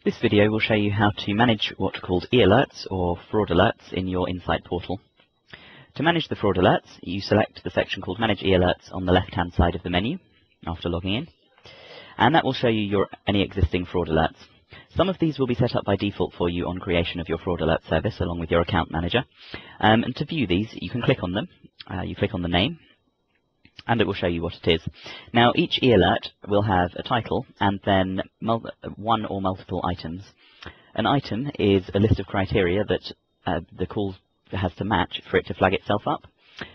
This video will show you how to manage what are called e-alerts or fraud alerts in your Insight portal. To manage the fraud alerts, you select the section called Manage e-alerts on the left-hand side of the menu after logging in, and that will show you any existing fraud alerts. Some of these will be set up by default for you on creation of your fraud alert service along with your account manager. And to view these, you can click on them. You click on the name, and it will show you what it is. Now, each e-alert will have a title and then one or multiple items. An item is a list of criteria that the call has to match for it to flag itself up.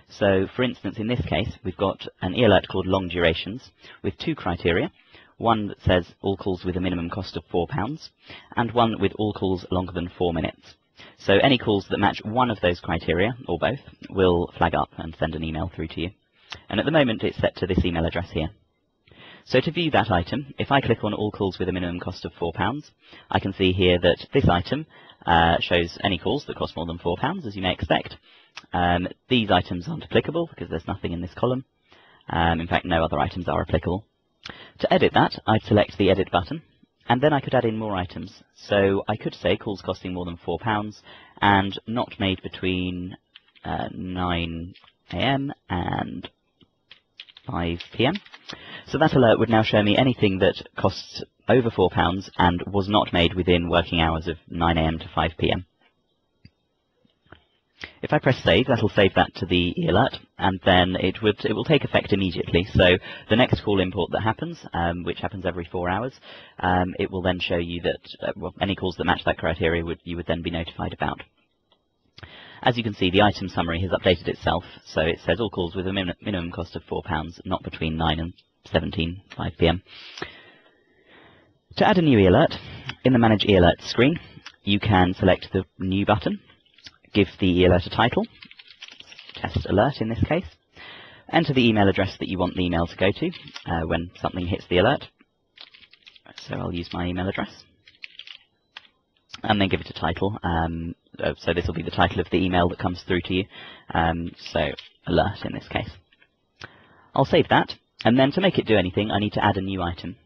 So, for instance, in this case, we've got an e-alert called long durations with two criteria. One that says all calls with a minimum cost of £4, and one with all calls longer than 4 minutes. So any calls that match one of those criteria, or both, will flag up and send an email through to you. And at the moment it's set to this email address here. So to view that item, if I click on all calls with a minimum cost of £4, I can see here that this item shows any calls that cost more than £4, as you may expect. These items aren't applicable because there's nothing in this column. In fact, no other items are applicable. To edit that, I'd select the Edit button, and then I could add in more items. So I could say calls costing more than £4 and not made between 9 AM and 5 PM. So that alert would now show me anything that costs over £4 and was not made within working hours of 9 AM to 5 PM. If I press save, that'll save that to the e-alert, and then it will take effect immediately. So the next call import that happens, which happens every 4 hours, it will then show you that any calls that match that criteria you would then be notified about. As you can see, the item summary has updated itself, so it says all calls with a minimum cost of £4, not between 9 and 5 PM. To add a new e-alert, in the Manage e-alerts screen, you can select the New button, give the e-alert a title, Test Alert in this case, enter the email address that you want the email to go to when something hits the alert. So I'll use my email address, and then give it a title. So this will be the title of the email that comes through to you, so Alert in this case. I'll save that, and then to make it do anything, I need to add a new item.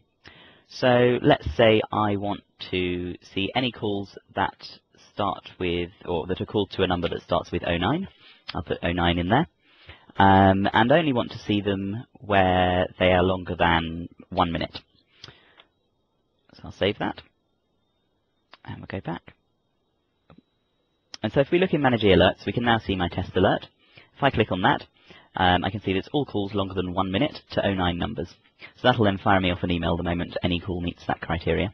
So let's say I want to see any calls that start with, or that are called to a number that starts with 09. I'll put 09 in there, and only want to see them where they are longer than 1 minute. So I'll save that, and we'll go back. And so if we look in Manage e-alerts, we can now see my test alert. If I click on that, I can see that it's all calls longer than 1 minute to 09 numbers. So that'll then fire me off an email the moment any call meets that criteria.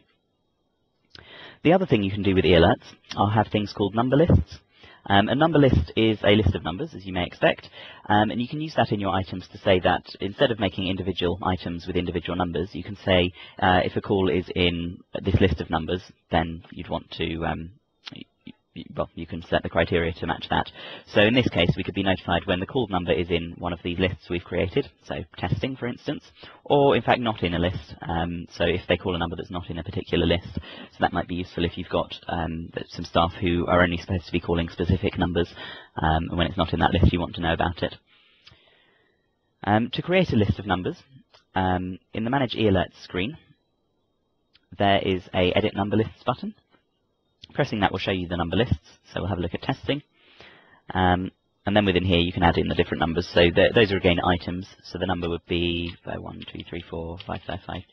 The other thing you can do with e-alerts are have things called number lists. A number list is a list of numbers, as you may expect, and you can use that in your items to say that instead of making individual items with individual numbers, you can say if a call is in this list of numbers, then you'd want to well, you can set the criteria to match that. So in this case, we could be notified when the called number is in one of these lists we've created, so testing, for instance, or in fact not in a list. So if they call a number that's not in a particular list, so that might be useful if you've got some staff who are only supposed to be calling specific numbers, and when it's not in that list, you want to know about it. To create a list of numbers, in the Manage e-alerts screen, there is a Edit Number Lists button. Pressing that will show you the number lists, so we'll have a look at testing. And then within here you can add in the different numbers. So those are again items, so the number would be 1, 2, 3, 4, 5, 5, 5, 2, 4, 9,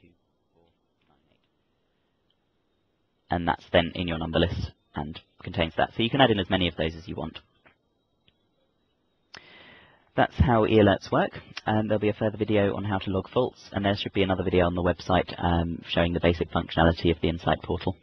8. And that's then in your number list and contains that. So you can add in as many of those as you want. That's how e-alerts work. There'll be a further video on how to log faults, and there should be another video on the website showing the basic functionality of the Insight portal.